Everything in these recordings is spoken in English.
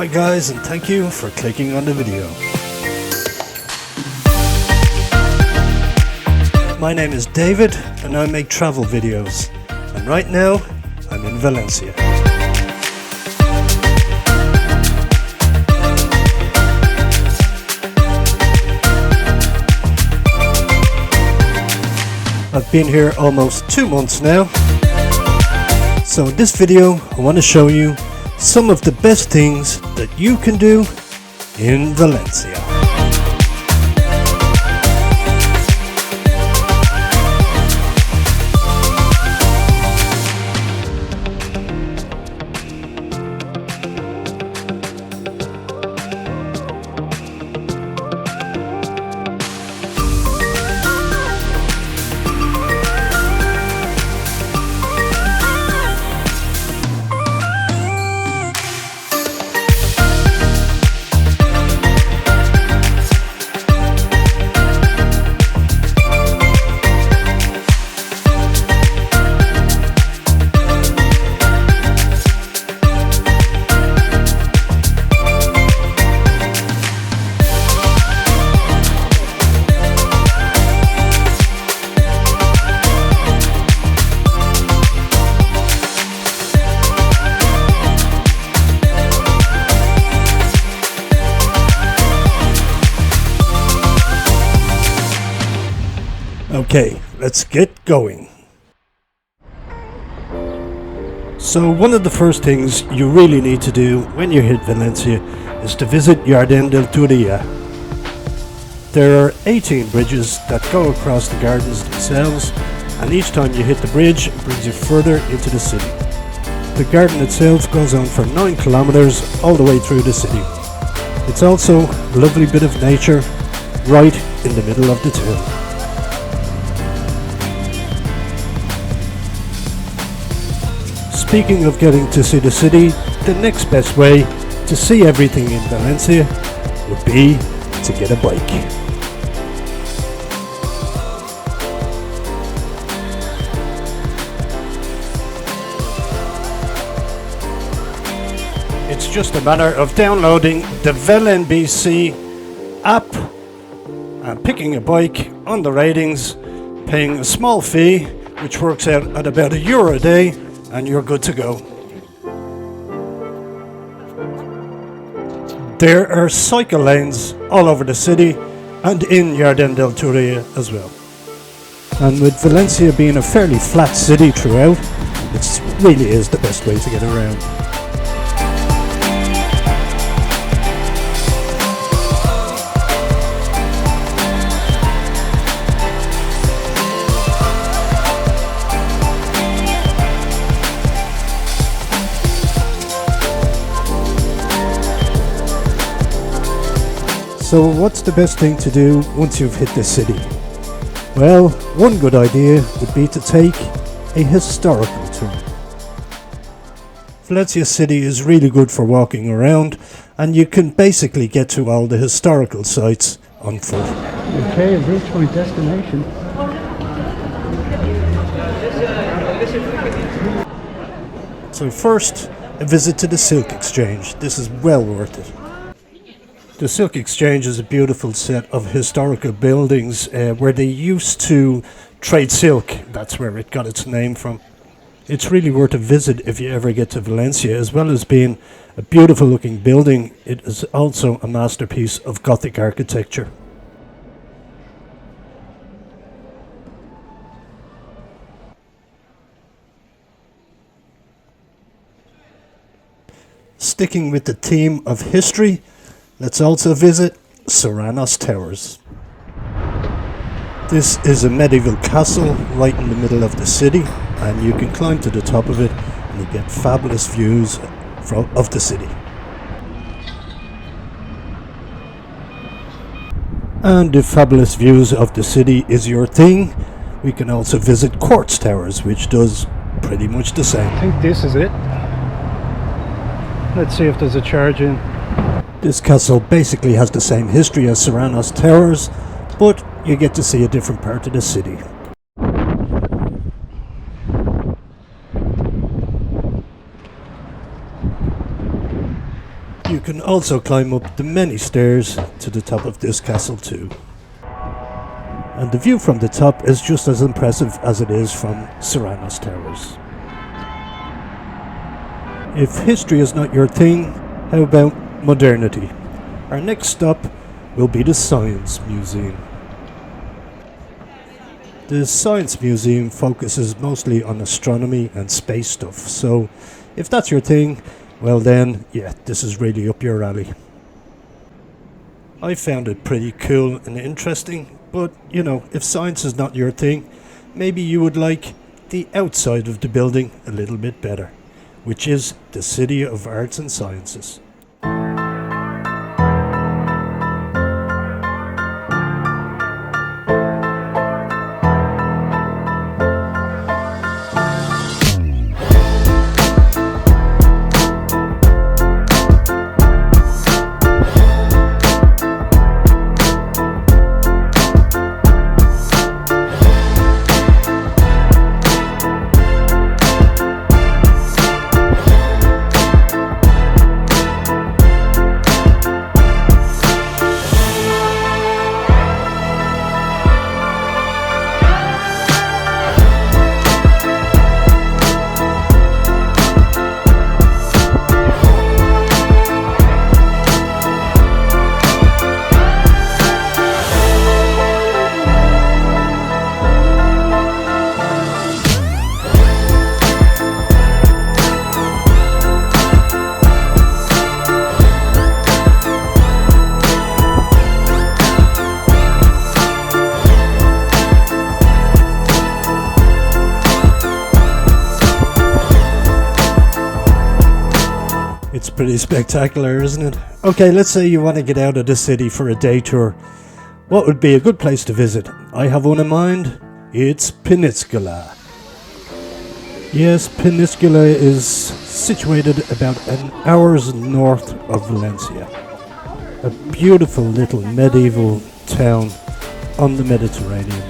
Hi guys, and thank you for clicking on the video. My name is David and I make travel videos, and right now I'm in Valencia. I've been here almost 2 months now. So in this video I want to show you some of the best things that you can do in Valencia. Okay, let's get going. So one of the first things you really need to do when you hit Valencia is to visit Jardín del Turia. There are 18 bridges that go across the gardens themselves, and each time you hit the bridge it brings you further into the city. The garden itself goes on for 9 kilometers all the way through the city. It's also a lovely bit of nature right in the middle of the town. Speaking of getting to see the city, the next best way to see everything in Valencia would be to get a bike. It's just a matter of downloading the VLNBC app and picking a bike on the ratings, paying a small fee, which works out at about €1 a day, and you're good to go. There are cycle lanes all over the city and in Jardín del Turia as well. And with Valencia being a fairly flat city throughout, it really is the best way to get around. So what's the best thing to do once you've hit the city? Well, one good idea would be to take a historical tour. Valencia City is really good for walking around, and you can basically get to all the historical sites on foot. Okay, I've reached my destination. So first, a visit to the Silk Exchange. This is well worth it. The Silk Exchange is a beautiful set of historical buildings where they used to trade silk. That's where it got its name from. It's really worth a visit if you ever get to Valencia. As well as being a beautiful looking building, it is also a masterpiece of Gothic architecture. Sticking with the theme of history, let's also visit Serranos Towers. This is a medieval castle right in the middle of the city, and you can climb to the top of it and you get fabulous views of the city. And if fabulous views of the city is your thing, we can also visit Quartz Towers, which does pretty much the same. I think this is it. Let's see if there's a charge in. This castle basically has the same history as Serranos Towers, but you get to see a different part of the city. can also climb up the many stairs to the top of this castle too. And the view from the top is just as impressive as it is from Serrano's Towers. If history is not your thing, how about modernity? Our next stop will be the Science Museum. The Science Museum focuses mostly on astronomy and space stuff, so if that's your thing, well then, yeah, this is really up your alley. I found it pretty cool and interesting, but if science is not your thing, maybe you would like the outside of the building a little bit better, which is the City of Arts and Sciences. It's pretty spectacular, isn't it? Okay, let's say you want to get out of the city for a day tour. What would be a good place to visit? I have one in mind. It's Peníscola. Yes, Peníscola is situated about an hour's north of Valencia. A beautiful little medieval town on the Mediterranean.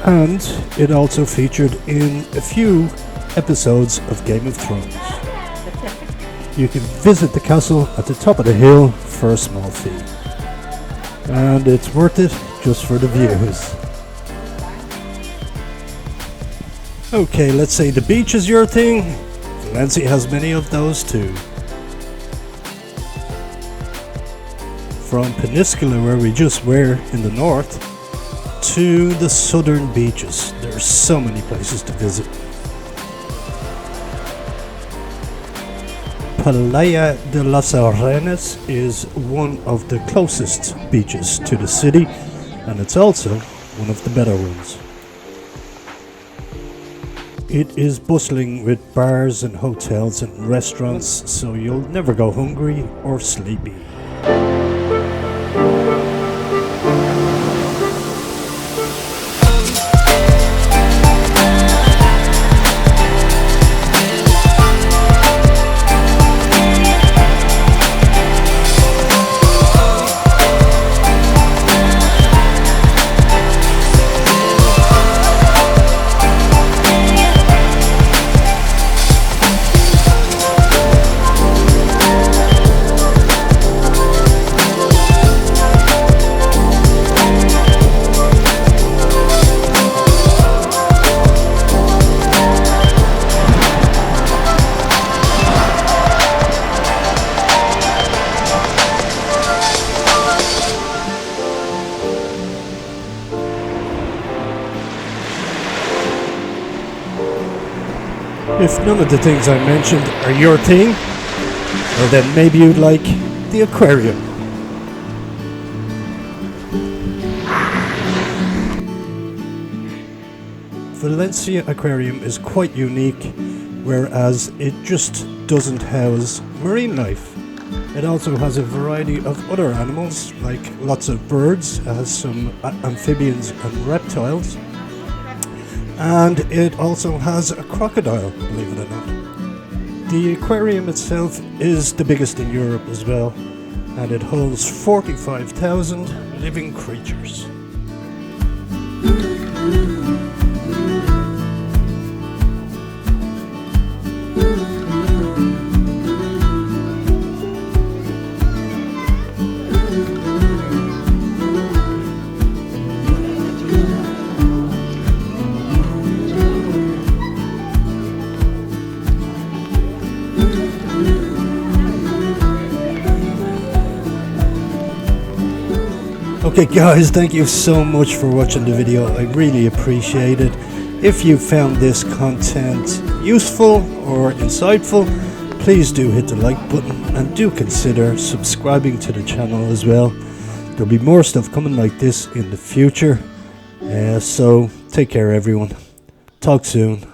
And it also featured in a few episodes of Game of Thrones. You can visit the castle at the top of the hill for a small fee. And it's worth it just for the views. Okay, let's say the beach is your thing. Valencia has many of those too. From Peníscola, where we just were in the north, to the southern beaches. There are so many places to visit. Playa de las Arenas is one of the closest beaches to the city, and it's also one of the better ones. It is bustling with bars and hotels and restaurants, so you'll never go hungry or sleepy. If none of the things I mentioned are your thing, well then maybe you'd like the aquarium. Valencia Aquarium is quite unique, whereas it just doesn't house marine life. It also has a variety of other animals, like lots of birds, it has some amphibians and reptiles. And it also has a crocodile, believe it or not. The aquarium itself is the biggest in Europe as well, and it holds 45,000 living creatures. Okay guys, thank you so much for watching the video. I really appreciate it. If you found this content useful or insightful, please do hit the like button and do consider subscribing to the channel as well. There'll be more stuff coming like this in the future. So take care everyone. Talk soon.